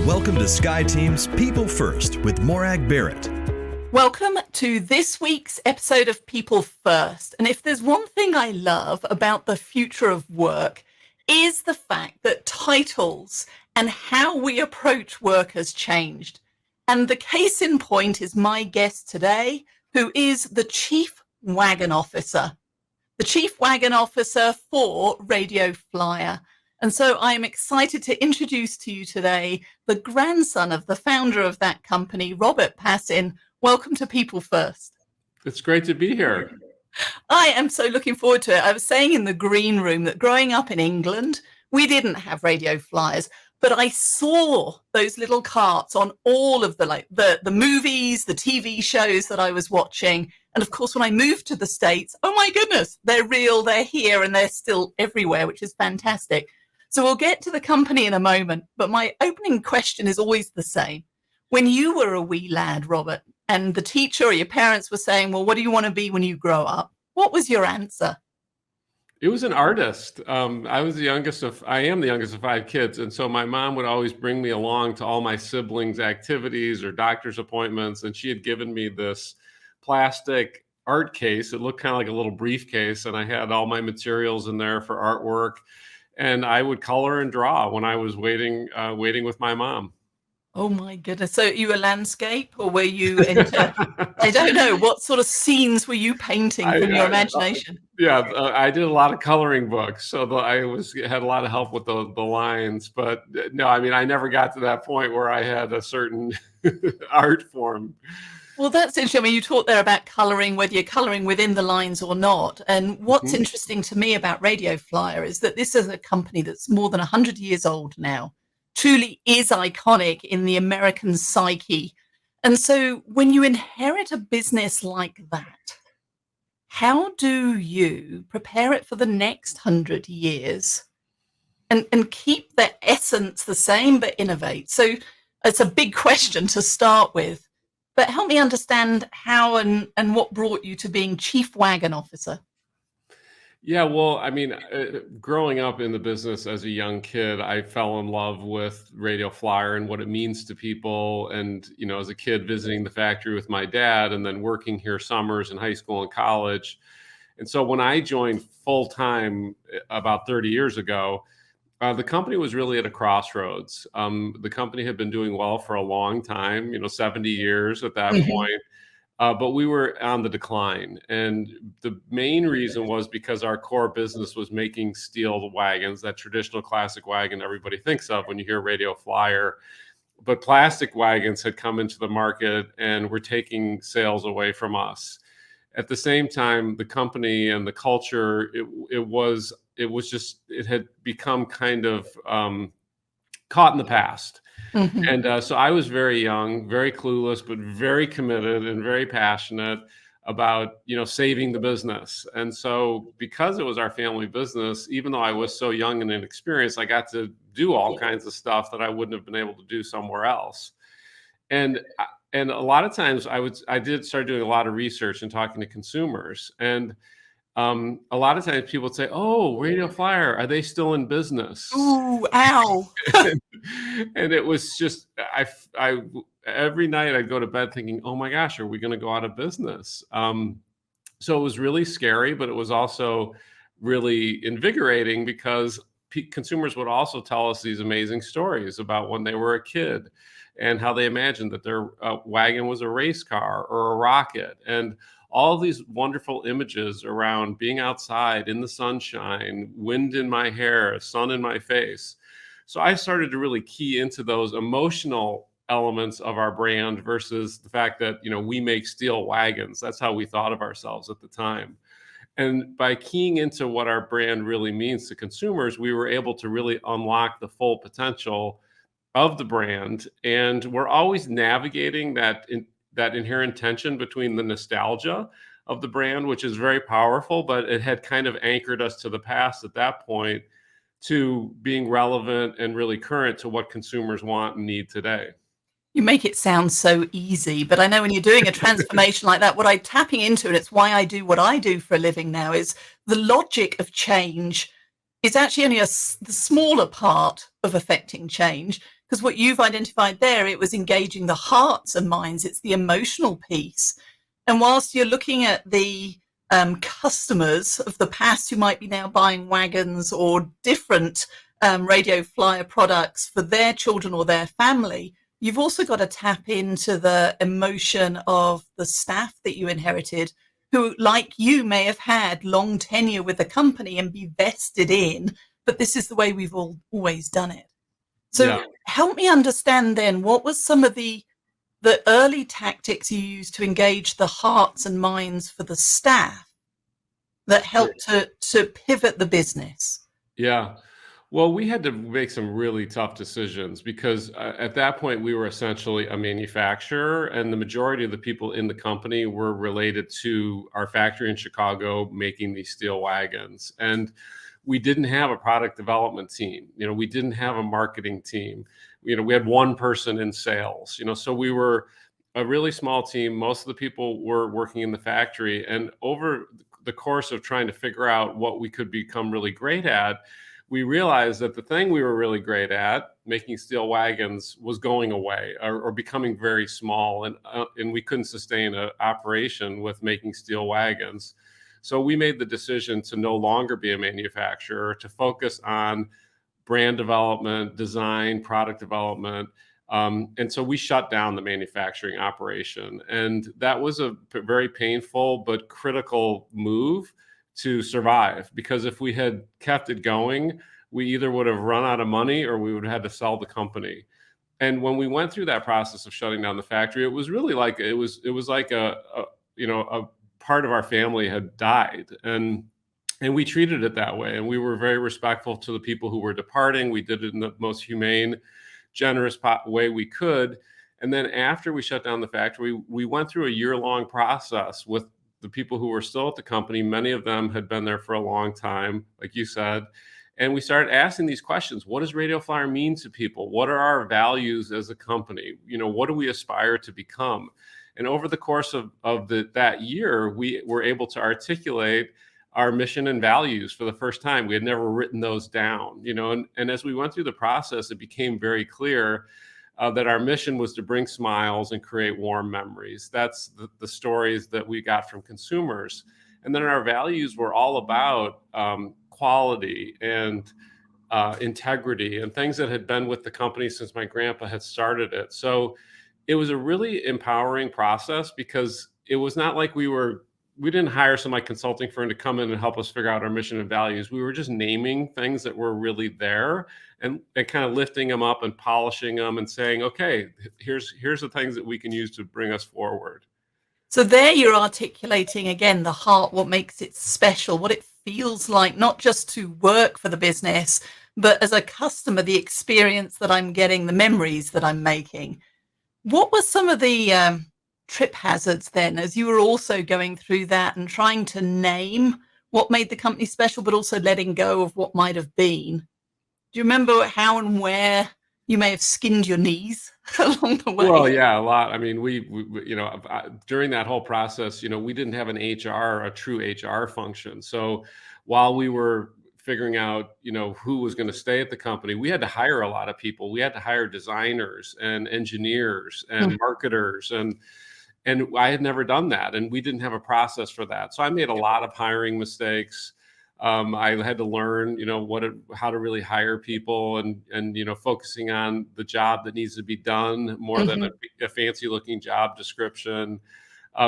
Welcome to Sky Team's People First with Morag Barrett. Welcome to this week's episode of People First. And if there's one thing I love about the future of work is the fact that titles and how we approach work has changed. And the case in point is my guest today, who is the Chief Wagon Officer. The Chief Wagon Officer for Radio Flyer. And so I'm excited to introduce to you today the grandson of the founder of that company, Robert Pasin. Welcome to People First. It's great to be here. I am so looking forward to it. I was saying in the green room that growing up in England, we didn't have radio flyers, but I saw those little carts on all of the movies, the TV shows that I was watching. And of course, when I moved to the States, oh my goodness, they're real, they're here, and they're still everywhere, which is fantastic. So we'll get to the company in a moment, but my opening question is always the same. When you were a wee lad, Robert, and the teacher or your parents were saying, well, what do you want to be when you grow up? What was your answer? It was an artist. I am the youngest of 5 kids. And so my mom would always bring me along to all my siblings' activities or doctor's appointments. And she had given me this plastic art case. It looked kind of like a little briefcase. And I had all my materials in there for artwork. And I would color and draw when I was waiting with my mom. Oh my goodness. So you a landscape or were you into, I don't know, what sort of scenes were you painting from your imagination? I did a lot of coloring books. So I had a lot of help with the lines, but no, I mean, I never got to that point where I had a certain art form. Well, that's interesting. I mean, you talked there about colouring, whether you're colouring within the lines or not. And what's interesting to me about Radio Flyer is that this is a company that's more than 100 years old now, truly is iconic in the American psyche. And so when you inherit a business like that, how do you prepare it for the next 100 years and keep the essence the same but innovate? So it's a big question to start with. But help me understand how and what brought you to being Chief Wagon Officer. Yeah, well, I mean, growing up in the business as a young kid, I fell in love with Radio Flyer and what it means to people. And, you know, as a kid visiting the factory with my dad and then working here summers in high school and college. And so when I joined full time about 30 years ago, the company was really at a crossroads. The company had been doing well for a long time, 70 years at that point, but we were on the decline. And the main reason was because our core business was making steel wagons, that traditional classic wagon everybody thinks of when you hear Radio Flyer. But plastic wagons had come into the market and were taking sales away from us. At the same time, the company and the culture, it had become kind of caught in the past. And so I was very young, very clueless, but very committed and very passionate about, saving the business. And so because it was our family business, even though I was so young and inexperienced, I got to do all kinds of stuff that I wouldn't have been able to do somewhere else. And a lot of times I did start doing a lot of research and talking to consumers. And a lot of times people would say, "Oh, Radio Flyer, are they still in business?" Ooh, ow. And it was just, I every night I'd go to bed thinking, "Oh my gosh, are we going to go out of business?" So it was really scary, but it was also really invigorating because consumers would also tell us these amazing stories about when they were a kid and how they imagined that their wagon was a race car or a rocket. And all these wonderful images around being outside in the sunshine, wind in my hair, sun in my face. So I started to really key into those emotional elements of our brand versus the fact that, we make steel wagons. That's how we thought of ourselves at the time. And by keying into what our brand really means to consumers, we were able to really unlock the full potential of the brand. And we're always navigating that inherent tension between the nostalgia of the brand, which is very powerful, but it had kind of anchored us to the past at that point, to being relevant and really current to what consumers want and need today. You make it sound so easy, but I know when you're doing a transformation like that, what I'm tapping into, and it's why I do what I do for a living now, is the logic of change is actually only the smaller part of affecting change, because what you've identified there, it was engaging the hearts and minds. It's the emotional piece. And whilst you're looking at the customers of the past who might be now buying wagons or different radio flyer products for their children or their family, you've also got to tap into the emotion of the staff that you inherited, who, like you, may have had long tenure with the company and be vested in, but this is the way we've always done it. So help me understand then, what was some of the early tactics you used to engage the hearts and minds for the staff that helped to pivot the business? Yeah. Well, we had to make some really tough decisions because at that point we were essentially a manufacturer, and the majority of the people in the company were related to our factory in Chicago making these steel wagons. And we didn't have a product development team. We didn't have a marketing team. We had one person in sales, so we were a really small team. Most of the people were working in the factory. And over the course of trying to figure out what we could become really great at, we realized that the thing we were really great at, making steel wagons, was going away or becoming very small, and we couldn't sustain an operation with making steel wagons. So we made the decision to no longer be a manufacturer, to focus on brand development, design, product development. And so we shut down the manufacturing operation. And that was a very painful but critical move to survive, because if we had kept it going, we either would have run out of money or we would have had to sell the company. And when we went through that process of shutting down the factory, it was really like it was like a part of our family had died, and we treated it that way. And we were very respectful to the people who were departing. We did it in the most humane, generous way we could. And then after we shut down the factory, we went through a year-long process with the people who were still at the company. Many of them had been there for a long time, like you said. And we started asking these questions. What does Radio Flyer mean to people? What are our values as a company? What do we aspire to become? And over the course of that year, we were able to articulate our mission and values for the first time. We had never written those down, and as we went through the process, it became very clear that our mission was to bring smiles and create warm memories. That's the stories that we got from consumers. And then our values were all about quality and integrity, and things that had been with the company since my grandpa had started it. So it was a really empowering process, because it was not like we didn't hire some consulting firm to come in and help us figure out our mission and values. We were just naming things that were really there and kind of lifting them up and polishing them and saying, okay, here's the things that we can use to bring us forward. So there you're articulating again the heart, what makes it special, what it feels like, not just to work for the business, but as a customer, the experience that I'm getting, the memories that I'm making. What were some of the trip hazards then, as you were also going through that and trying to name what made the company special, but also letting go of what might have been? Do you remember how and where you may have skinned your knees along the way? Well, yeah, a lot. I mean, we during that whole process, we didn't have a true HR function. So while we were figuring out, who was going to stay at the company, we had to hire a lot of people. We had to hire designers and engineers and marketers, and I had never done that, and we didn't have a process for that. So I made a lot of hiring mistakes. I had to learn, how to really hire people, and focusing on the job that needs to be done more than a fancy looking job description.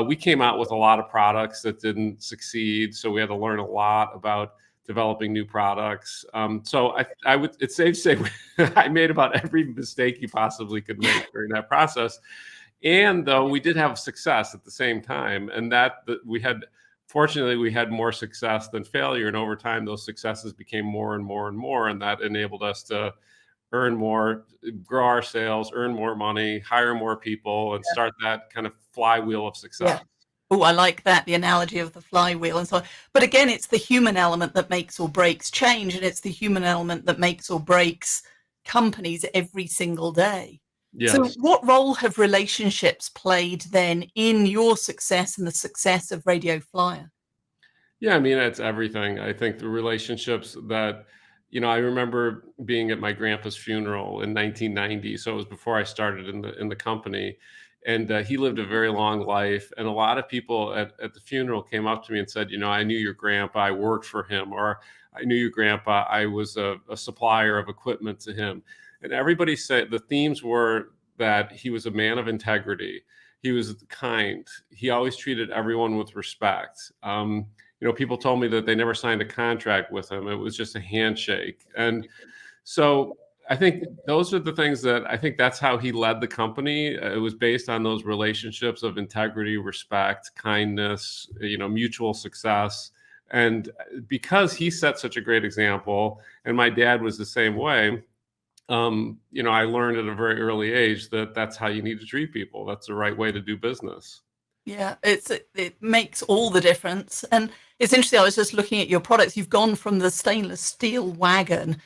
We came out with a lot of products that didn't succeed, so we had to learn a lot about developing new products. So it's safe to say I made about every mistake you possibly could make during that process. And though we did have success at the same time, and fortunately, we had more success than failure. And over time, those successes became more and more and more. And that enabled us to earn more, grow our sales, earn more money, hire more people, and start that kind of flywheel of success. Oh, I like that, the analogy of the flywheel and so on. But again, it's the human element that makes or breaks change, and it's the human element that makes or breaks companies every single day. Yes. So what role have relationships played then in your success and the success of Radio Flyer? Yeah, I mean, it's everything. I think the relationships that I remember being at my grandpa's funeral in 1990. So it was before I started in the company. And he lived a very long life. And a lot of people at the funeral came up to me and said, I knew your grandpa, I worked for him, or I knew your grandpa, I was a supplier of equipment to him. And everybody said the themes were that he was a man of integrity. He was kind. He always treated everyone with respect. People told me that they never signed a contract with him. It was just a handshake. And so I think those are the things that I think that's how he led the company. It was based on those relationships of integrity, respect, kindness, mutual success. And because he set such a great example, and my dad was the same way, I learned at a very early age that that's how you need to treat people. That's the right way to do business. Yeah, it makes all the difference. And it's interesting, I was just looking at your products. You've gone from the stainless steel wagon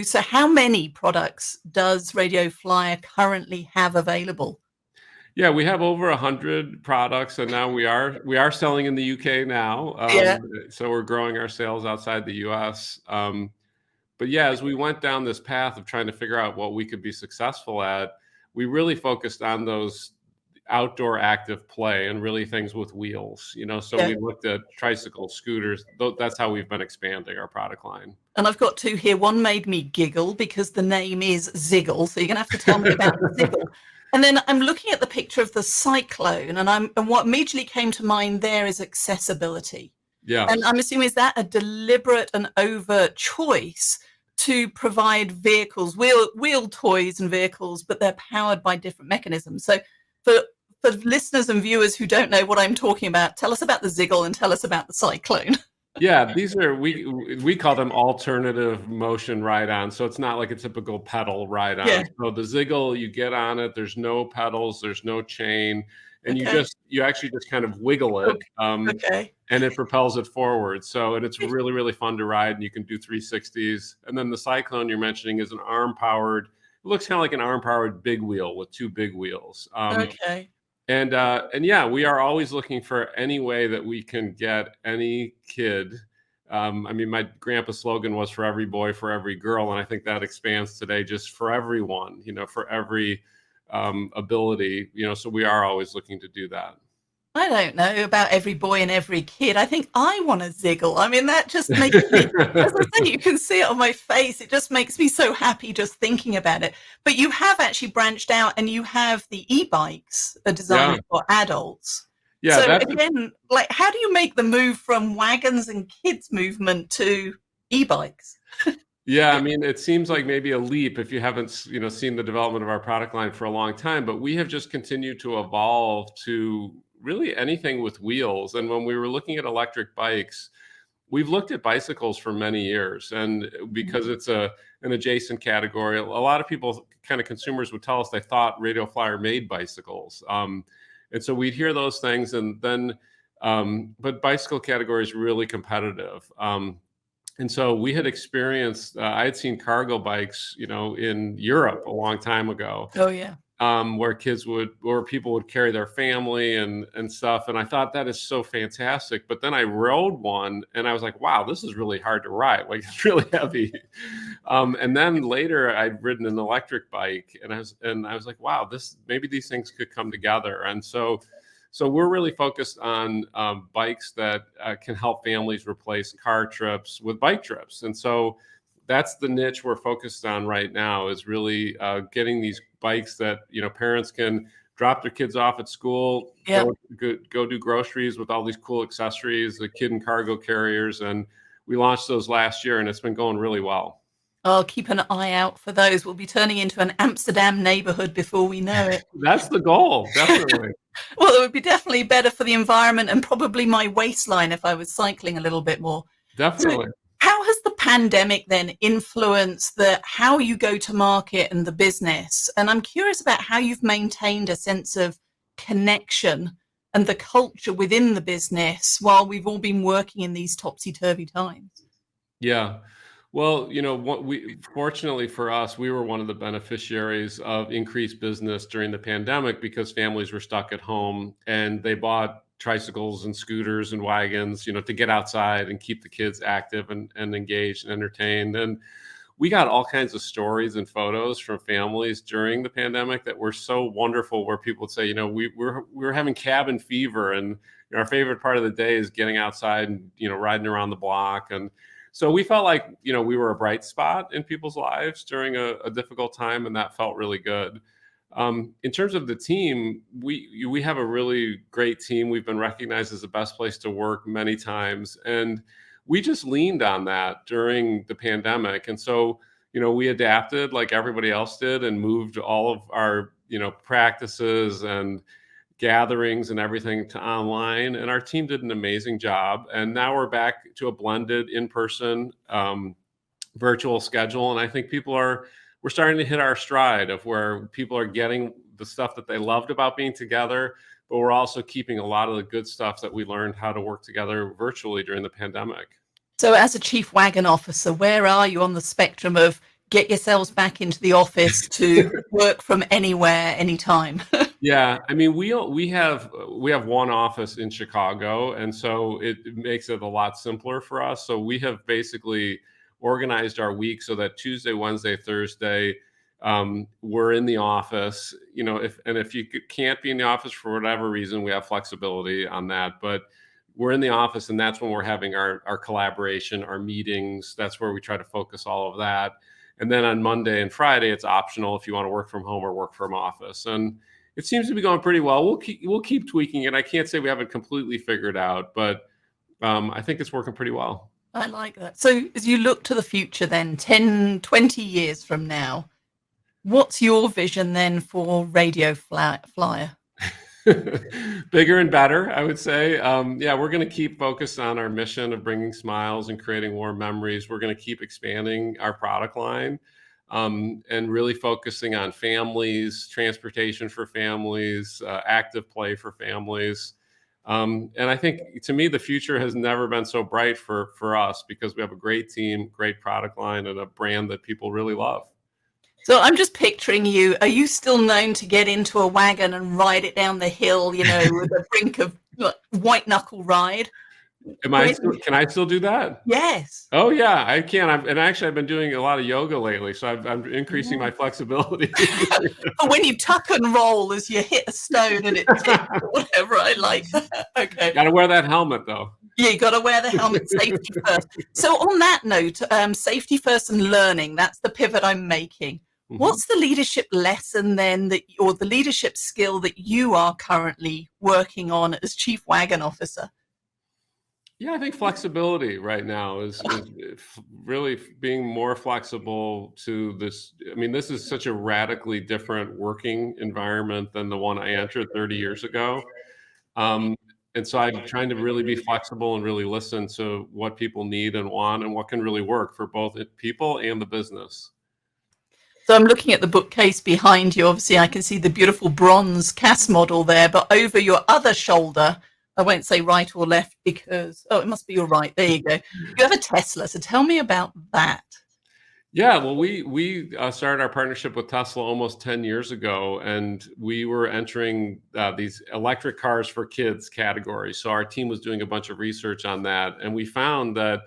so how many products does Radio Flyer currently have available? Yeah, we have over 100 products, and now we are selling in the UK now. Yeah. So we're growing our sales outside the US. But yeah, as we went down this path of trying to figure out what we could be successful at, we really focused on those outdoor active play and really things with wheels, so Yeah. we looked at tricycles, scooters. That's how we've been expanding our product line. And I've got two here. One made me giggle because the name is Ziggle. So you're going to have to tell me about the Ziggle. And then I'm looking at the picture of the Cyclone, and what immediately came to mind there is accessibility. Yeah. And I'm assuming, is that a deliberate and overt choice to provide vehicles, wheel toys and vehicles, but they're powered by different mechanisms? So for listeners and viewers who don't know what I'm talking about, tell us about the Ziggle and tell us about the Cyclone. Yeah, these are, we call them alternative motion ride-ons. So it's not like a typical pedal ride-on. Yeah. So the Ziggle, you get on it, there's no pedals, there's no chain, and Okay. you actually just kind of wiggle it, Okay. and it propels it forward. So, and it's really, really fun to ride, and you can do 360s. And then the Cyclone you're mentioning is an arm-powered, it looks kind of like an arm-powered big wheel with two big wheels. Okay. And yeah, we are always looking for any way that we can get any kid. My grandpa's slogan was "For every boy, for every girl," and I think that expands today, just for everyone, for every ability, So we are always looking to do that. I don't know about every boy and every kid. I think I want a Ziggle. I mean, that just makes me, as I say, you can see it on my face. It just makes me so happy just thinking about it. But you have actually branched out and you have the e-bikes are designed for adults. Yeah. So again, like, how do you make the move from wagons and kids movement to e-bikes? Yeah, it seems like maybe a leap if you haven't, seen the development of our product line for a long time, but we have just continued to evolve to really anything with wheels. And when we were looking at electric bikes, we've looked at bicycles for many years, and because it's an adjacent category, a lot of people, kind of consumers, would tell us they thought Radio Flyer made bicycles. And so we'd hear those things, and then, but bicycle category is really competitive. And so we had experienced, I had seen cargo bikes, in Europe a long time ago. Oh, yeah. Where people would carry their family and stuff. And I thought that is so fantastic. But then I rode one and I was like, wow, this is really hard to ride. Like, it's really heavy. And then later I'd ridden an electric bike and I was like, wow, maybe these things could come together. And so we're really focused on bikes that can help families replace car trips with bike trips. And so that's the niche we're focused on right now, is really getting these bikes that, parents can drop their kids off at school, go do groceries with all these cool accessories, the kid and cargo carriers. And we launched those last year and it's been going really well. I'll keep an eye out for those. We'll be turning into an Amsterdam neighborhood before we know it. That's the goal, definitely. Well, it would be definitely better for the environment and probably my waistline if I was cycling a little bit more. Definitely. So how has the pandemic then influenced how you go to market and the business? And I'm curious about how you've maintained a sense of connection and the culture within the business while we've all been working in these topsy-turvy times. Yeah. Well, fortunately for us, we were one of the beneficiaries of increased business during the pandemic because families were stuck at home and they bought tricycles and scooters and wagons, to get outside and keep the kids active and engaged and entertained. And we got all kinds of stories and photos from families during the pandemic that were so wonderful, where people would say, you know, we were having cabin fever, and our favorite part of the day is getting outside and, you know, riding around the block. And so we felt like, you know, we were a bright spot in people's lives during a difficult time, and that felt really good. In terms of the team, we have a really great team. We've been recognized as the best place to work many times, and we just leaned on that during the pandemic. And so, you know, we adapted like everybody else did and moved all of our, you know, practices and gatherings and everything to online. And our team did an amazing job. And now we're back to a blended in-person virtual schedule. And I think we're starting to hit our stride of where people are getting the stuff that they loved about being together, but we're also keeping a lot of the good stuff that we learned how to work together virtually during the pandemic. So as a chief wagon officer, where are you on the spectrum of get yourselves back into the office to work from anywhere, anytime? Yeah, I mean, we have one office in Chicago, and so it makes it a lot simpler for us. So we have basically organized our week so that Tuesday, Wednesday, Thursday, we're in the office. You know, if you can't be in the office for whatever reason, we have flexibility on that. But we're in the office, and that's when we're having our collaboration, our meetings. That's where we try to focus all of that. And then on Monday and Friday, it's optional if you want to work from home or work from office. And it seems to be going pretty well. We'll keep tweaking it. I can't say we have it completely figured out, but I think it's working pretty well. I like that. So as you look to the future then, 10, 20 years from now, what's your vision then for Radio Flyer? Bigger and better, I would say. Yeah, we're going to keep focused on our mission of bringing smiles and creating warm memories. We're going to keep expanding our product line and really focusing on families, transportation for families, active play for families. And I think, to me, the future has never been so bright for us because we have a great team, great product line, and a brand that people really love. So I'm just picturing you. Are you still known to get into a wagon and ride it down the hill, you know, with a brink of white knuckle ride? Can I still do that? Yes. Oh yeah, I can. I've been doing a lot of yoga lately, so I'm increasing my flexibility. When you tuck and roll as you hit a stone and it tips or whatever, I like that. Okay. Got to wear that helmet though. Yeah, you got to wear the helmet, safety first. So on that note, safety first and learning, that's the pivot I'm making. Mm-hmm. What's the leadership lesson then or the leadership skill that you are currently working on as Chief Wagon Officer? Yeah, I think flexibility right now is really being more flexible to this. I mean, this is such a radically different working environment than the one I entered 30 years ago. And so I'm trying to really be flexible and really listen to what people need and want and what can really work for both people and the business. So I'm looking at the bookcase behind you. Obviously, I can see the beautiful bronze Cass model there, but over your other shoulder, I won't say right or left because, it must be your right. There you go. You have a Tesla. So tell me about that. Yeah, well, we started our partnership with Tesla almost 10 years ago, and we were entering these electric cars for kids category. So our team was doing a bunch of research on that, and we found that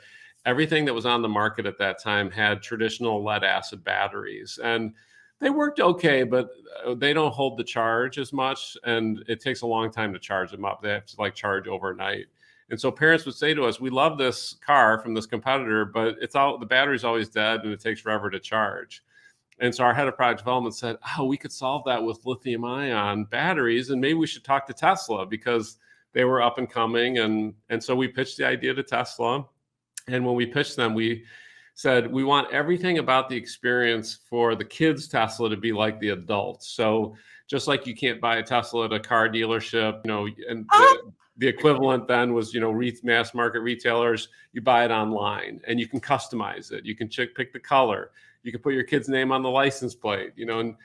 everything that was on the market at that time had traditional lead acid batteries, and they worked okay, but they don't hold the charge as much, and it takes a long time to charge them up. They have to charge overnight. And so parents would say to us, we love this car from this competitor, but the battery's always dead and it takes forever to charge. And so our head of product development said, we could solve that with lithium ion batteries, and maybe we should talk to Tesla because they were up and coming. And so we pitched the idea to Tesla. And when we pitched them, we said, we want everything about the experience for the kids' Tesla to be like the adults. So just like you can't buy a Tesla at a car dealership, and the equivalent then was, mass market retailers, you buy it online and you can customize it. You can pick the color. You can put your kid's name on the license plate, and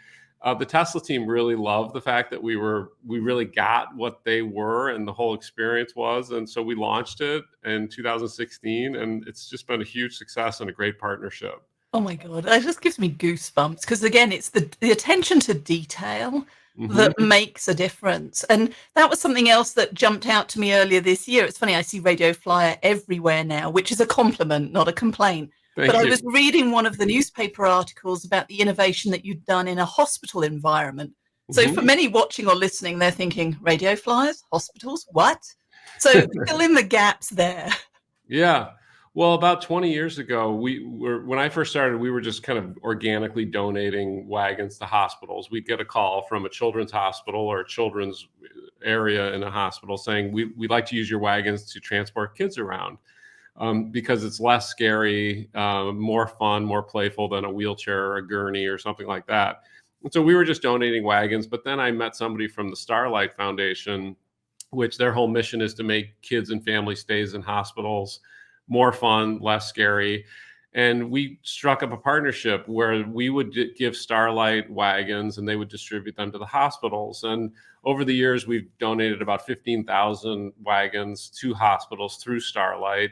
the Tesla team really loved the fact that we really got what they were and the whole experience was. And so we launched it in 2016, and it's just been a huge success and a great partnership. Oh my God, it just gives me goosebumps because, again, it's the attention to detail that makes a difference. And that was something else that jumped out to me earlier this year. It's funny, I see Radio Flyer everywhere now, which is a compliment, not a complaint. Thank But I you. was reading one of the newspaper articles about the innovation that you'd done in a hospital environment. So for many watching or listening, they're thinking, radio flyers, hospitals, what? So fill in the gaps there. Yeah. Well, about 20 years ago, when I first started, we were just kind of organically donating wagons to hospitals. We'd get a call from a children's hospital or a children's area in a hospital saying, we'd like to use your wagons to transport kids around because it's less scary, more fun, more playful than a wheelchair or a gurney or something like that. And so we were just donating wagons. But then I met somebody from the Starlight Foundation, which their whole mission is to make kids and family stays in hospitals more fun, less scary. And we struck up a partnership where we would give Starlight wagons and they would distribute them to the hospitals. And over the years, we've donated about 15,000 wagons to hospitals through Starlight.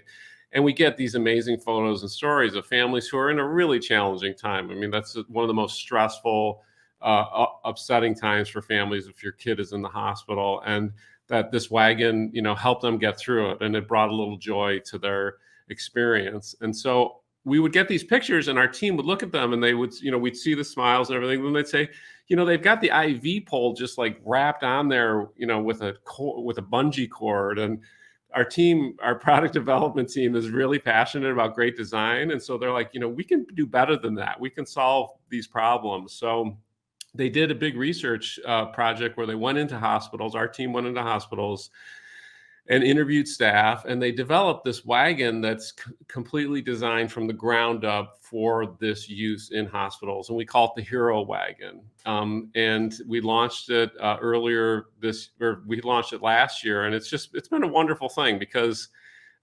And we get these amazing photos and stories of families who are in a really challenging time. I mean, that's one of the most stressful, upsetting times for families if your kid is in the hospital. And that this wagon, helped them get through it. And it brought a little joy to their experience. And so we would get these pictures and our team would look at them and they would, we'd see the smiles and everything. Then they'd say, they've got the IV pole just like wrapped on there, with a bungee cord. And our product development team is really passionate about great design. And so they're like, we can do better than that. We can solve these problems. So they did a big research project where they went into hospitals. Our team went into hospitals and interviewed staff, and they developed this wagon that's completely designed from the ground up for this use in hospitals. And we call it the Hero Wagon. And we launched it we launched it last year. And it's been a wonderful thing because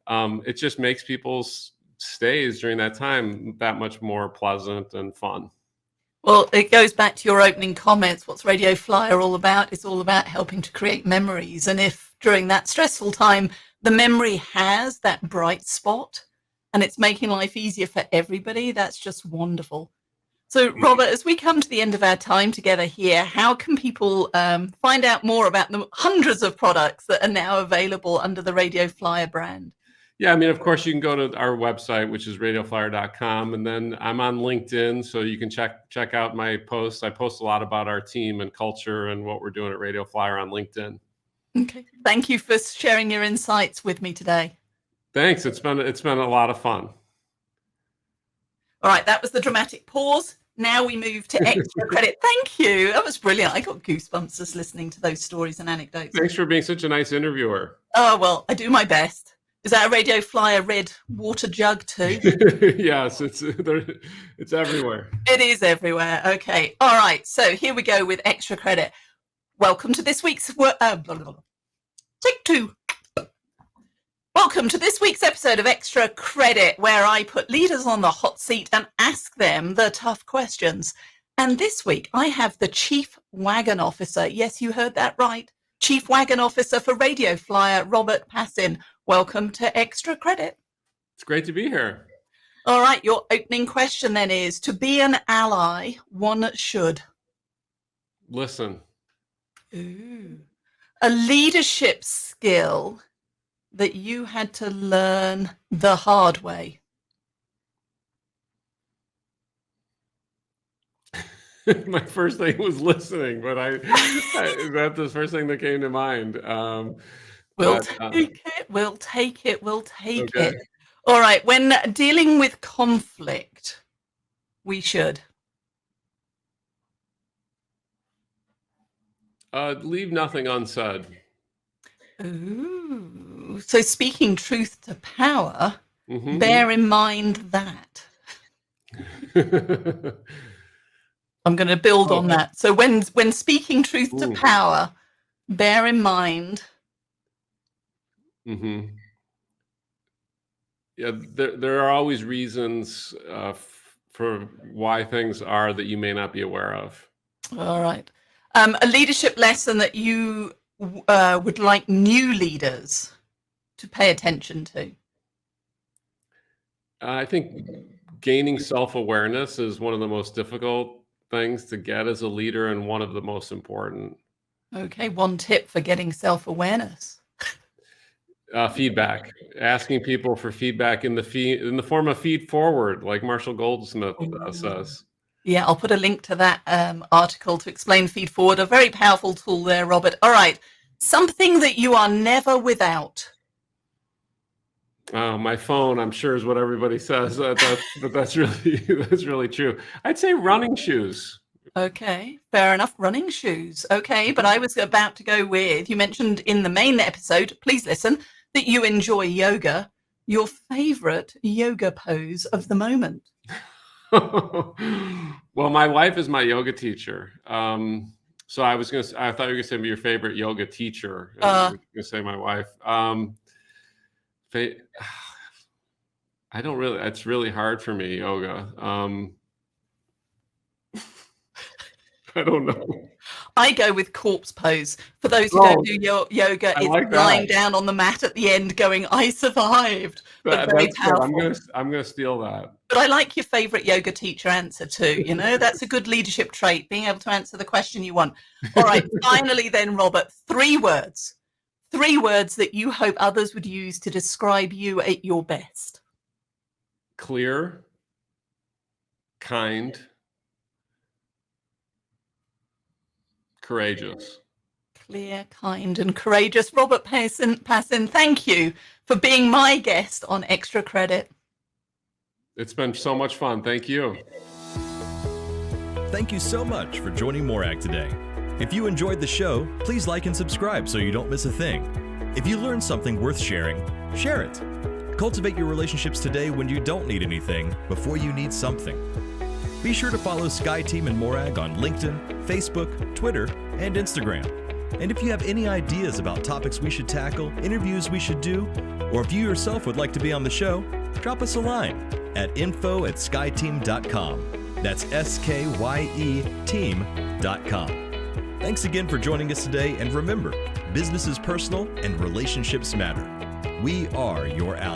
it just makes people's stays during that time that much more pleasant and fun. Well, it goes back to your opening comments. What's Radio Flyer all about? It's all about helping to create memories. And if during that stressful time, the memory has that bright spot and it's making life easier for everybody, that's just wonderful. So, Robert, as we come to the end of our time together here, how can people find out more about the hundreds of products that are now available under the Radio Flyer brand? Yeah, I mean, of course, you can go to our website, which is radioflyer.com. And then I'm on LinkedIn, so you can check out my posts. I post a lot about our team and culture and what we're doing at Radio Flyer on LinkedIn. Okay. Thank you for sharing your insights with me today. Thanks. It's been a lot of fun. All right, that was the dramatic pause. Now we move to extra credit. Thank you. That was brilliant. I got goosebumps just listening to those stories and anecdotes. Thanks for being such a nice interviewer. Oh, well, I do my best. Is that a Radio Flyer red water jug too? Yes, it's everywhere. It is everywhere. Okay. All right. So here we go with extra credit. Welcome to this week's take two. Welcome to this week's episode of Extra Credit, where I put leaders on the hot seat and ask them the tough questions. And this week I have the Chief Wagon Officer. Yes, you heard that right. Chief Wagon Officer for Radio Flyer, Robert Pasin. Welcome to Extra Credit. It's great to be here. All right, your opening question then is, to be an ally, one should listen. Ooh. A leadership skill that you had to learn the hard way. My first thing was listening, but that's the first thing that came to mind. We'll take it. All right. When dealing with conflict, we should leave nothing unsaid. Ooh. So speaking truth to power, bear in mind that. I'm going to build on that. So when speaking truth to power, bear in mind. Yeah, there are always reasons for why things are that you may not be aware of. All right. A leadership lesson that you would like new leaders to pay attention to? I think gaining self-awareness is one of the most difficult things to get as a leader and one of the most important. Okay, one tip for getting self-awareness. Feedback, asking people for feedback in the form of feed forward, like Marshall Goldsmith says. Yeah, I'll put a link to that article to explain feed forward. A very powerful tool there, Robert. All right, something that you are never without. My phone, I'm sure, is what everybody says, but that's really true. I'd say running shoes. Okay, fair enough. Running shoes. Okay, but I was about to go with, you mentioned in the main episode, please listen, that you enjoy yoga. Your favorite yoga pose of the moment? Well, my wife is my yoga teacher. So I thought you were going to say your favorite yoga teacher. I was going to say my wife. I don't really, it's really hard for me, yoga. I don't know. I go with corpse pose. For those who don't do yoga, it's like lying down on the mat at the end going, I survived. But very powerful. I'm gonna steal that. But I like your favorite yoga teacher answer too. You know, that's a good leadership trait, being able to answer the question you want. All right, finally then, Robert, 3 words. 3 words that you hope others would use to describe you at your best. Clear, kind, courageous. Clear, kind, and courageous. Robert Pasin, thank you for being my guest on Extra Credit. It's been so much fun. Thank you. Thank you so much for joining Morag today. If you enjoyed the show, please like and subscribe so you don't miss a thing. If you learned something worth sharing, share it. Cultivate your relationships today when you don't need anything before you need something. Be sure to follow SkyTeam and Morag on LinkedIn, Facebook, Twitter, and Instagram. And if you have any ideas about topics we should tackle, interviews we should do, or if you yourself would like to be on the show, drop us a line at info@skyteam.com. That's SKYE team.com. Thanks again for joining us today, and remember, business is personal and relationships matter. We are your ally.